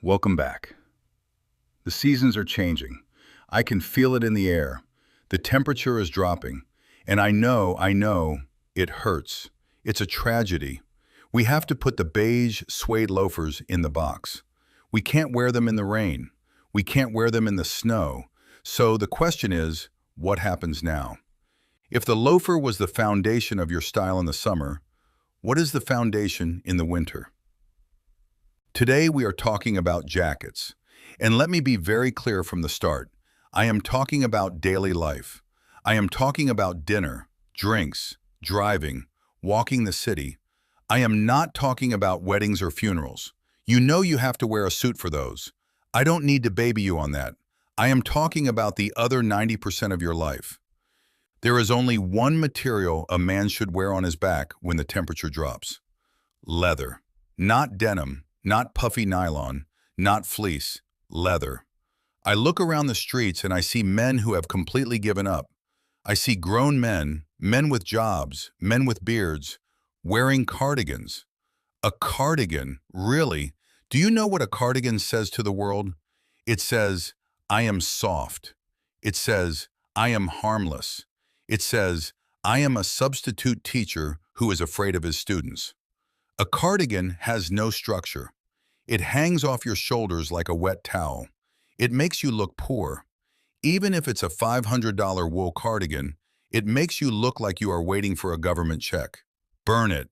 welcome back. The seasons are changing. I can feel it in the air. The temperature is dropping. And I know, it hurts. It's a tragedy. We have to put the beige suede loafers in the box. We can't wear them in the rain. We can't wear them in the snow. So the question is, what happens now? If the loafer was the foundation of your style in the summer, what is the foundation in the winter? Today we are talking about jackets. And let me be very clear from the start. I am talking about daily life. I am talking about dinner, drinks, driving, walking the city. I am not talking about weddings or funerals. You know you have to wear a suit for those. I don't need to baby you on that. I am talking about the other 90% of your life. There is only one material a man should wear on his back when the temperature drops. Leather. Not denim, not puffy nylon, not fleece. Leather. I look around the streets and I see men who have completely given up. I see grown men, men with jobs, men with beards, wearing cardigans. A cardigan, really? Do you know what a cardigan says to the world? It says, I am soft. It says, I am harmless. It says, I am a substitute teacher who is afraid of his students. A cardigan has no structure. It hangs off your shoulders like a wet towel. It makes you look poor. Even if it's a $500 wool cardigan, it makes you look like you are waiting for a government check. Burn it.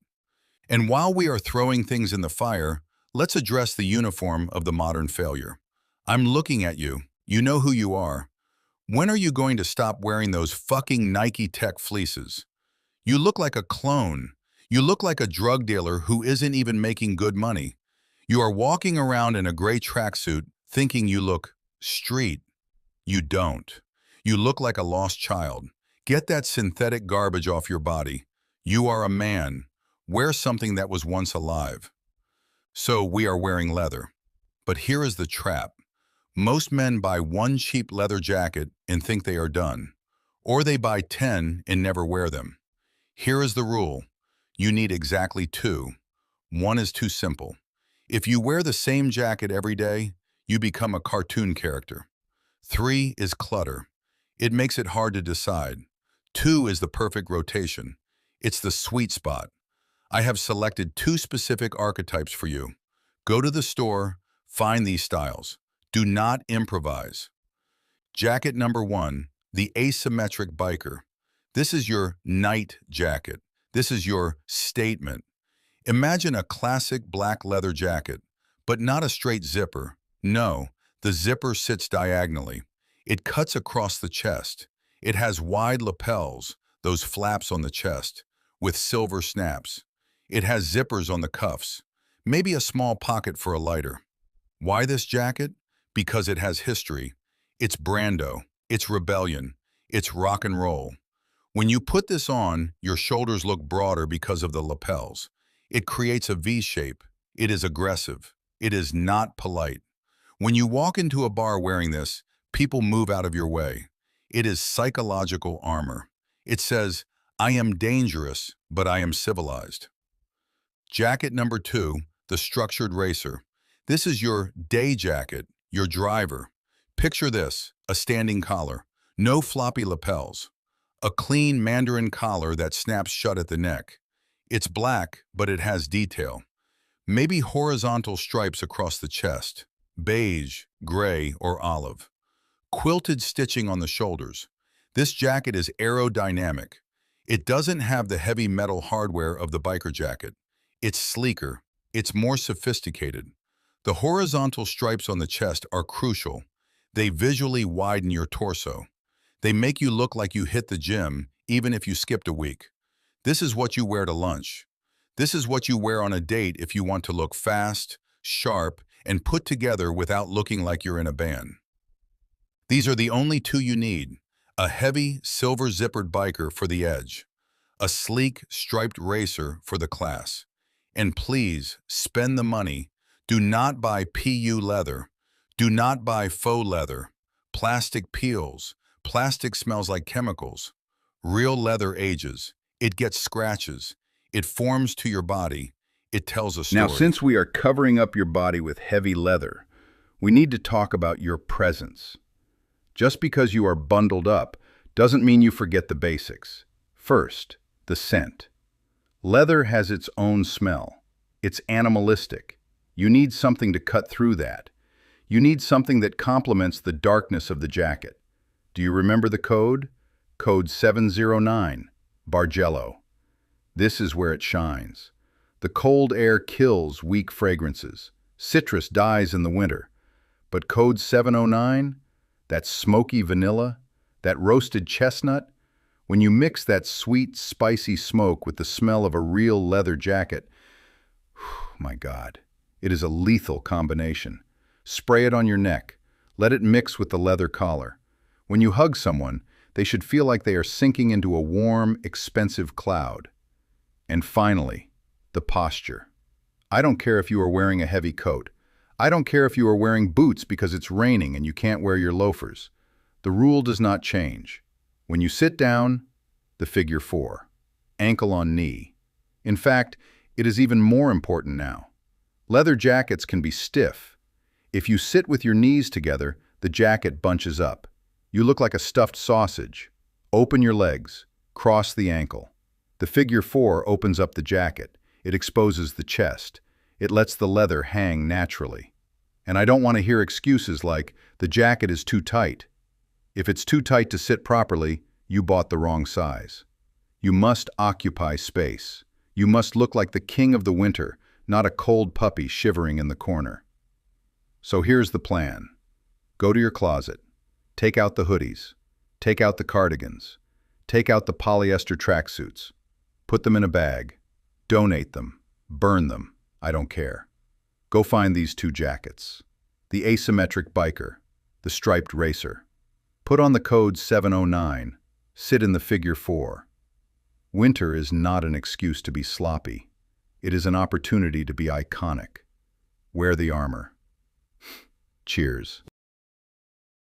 And while we are throwing things in the fire, let's address the uniform of the modern failure. I'm looking at you. You know who you are. When are you going to stop wearing those fucking Nike Tech fleeces? You look like a clone. You look like a drug dealer who isn't even making good money. You are walking around in a gray tracksuit thinking you look street. You don't. You look like a lost child. Get that synthetic garbage off your body. You are a man. Wear something that was once alive. So we are wearing leather. But here is the trap. Most men buy one cheap leather jacket and think they are done. Or they buy 10 and never wear them. Here is the rule. You need exactly two. One is too simple. If you wear the same jacket every day, you become a cartoon character. 3 is clutter. It makes it hard to decide. 2 is the perfect rotation. It's the sweet spot. I have selected 2 specific archetypes for you. Go to the store, find these styles. Do not improvise. Jacket number 1, the asymmetric biker. This is your night jacket. This is your statement. Imagine a classic black leather jacket, but not a straight zipper. No, the zipper sits diagonally. It cuts across the chest. It has wide lapels, those flaps on the chest, with silver snaps. It has zippers on the cuffs, maybe a small pocket for a lighter. Why this jacket? Because it has history. It's Brando, it's rebellion, it's rock and roll. When you put this on, your shoulders look broader because of the lapels. It creates a V shape. It is aggressive. It is not polite. When you walk into a bar wearing this, people move out of your way. It is psychological armor. It says, I am dangerous, but I am civilized. Jacket number 2, the structured racer. This is your day jacket, your driver. Picture this, a standing collar, no floppy lapels. A clean mandarin collar that snaps shut at the neck. It's black, but it has detail. Maybe horizontal stripes across the chest, beige, gray, or olive. Quilted stitching on the shoulders. This jacket is aerodynamic. It doesn't have the heavy metal hardware of the biker jacket. It's sleeker. It's more sophisticated. The horizontal stripes on the chest are crucial. They visually widen your torso. They make you look like you hit the gym, even if you skipped a week. This is what you wear to lunch. This is what you wear on a date if you want to look fast, sharp, and put together without looking like you're in a band. These are the only 2 you need. A heavy, silver zippered biker for the edge. A sleek, striped racer for the class. And please, spend the money. Do not buy PU leather. Do not buy faux leather. Plastic peels. Plastic smells like chemicals. Real leather ages. It gets scratches. It forms to your body. It tells a story. Now, since we are covering up your body with heavy leather, We need to talk about your presence. Just because you are bundled up doesn't mean you forget the basics. First, the scent. Leather has its own smell. It's animalistic. You need something to cut through that. You need something that complements the darkness of the jacket. Do you remember the code? Code 709, Bargello. This is where it shines. The cold air kills weak fragrances. Citrus dies in the winter. But code 709, that smoky vanilla, that roasted chestnut, when you mix that sweet, spicy smoke with the smell of a real leather jacket, my God, it is a lethal combination. Spray it on your neck. Let it mix with the leather collar. When you hug someone, they should feel like they are sinking into a warm, expensive cloud. And finally, the posture. I don't care if you are wearing a heavy coat. I don't care if you are wearing boots because it's raining and you can't wear your loafers. The rule does not change. When you sit down, the figure 4, ankle on knee. In fact, it is even more important now. Leather jackets can be stiff. If you sit with your knees together, the jacket bunches up. You look like a stuffed sausage. Open your legs. Cross the ankle. The figure 4 opens up the jacket. It exposes the chest. It lets the leather hang naturally. And I don't want to hear excuses like, the jacket is too tight. If it's too tight to sit properly, you bought the wrong size. You must occupy space. You must look like the king of the winter, not a cold puppy shivering in the corner. So here's the plan. Go to your closet. Take out the hoodies. Take out the cardigans. Take out the polyester tracksuits. Put them in a bag. Donate them. Burn them. I don't care. Go find these 2 jackets. The asymmetric biker. The striped racer. Put on the code 709. Sit in the figure 4. Winter is not an excuse to be sloppy. It is an opportunity to be iconic. Wear the armor. Cheers.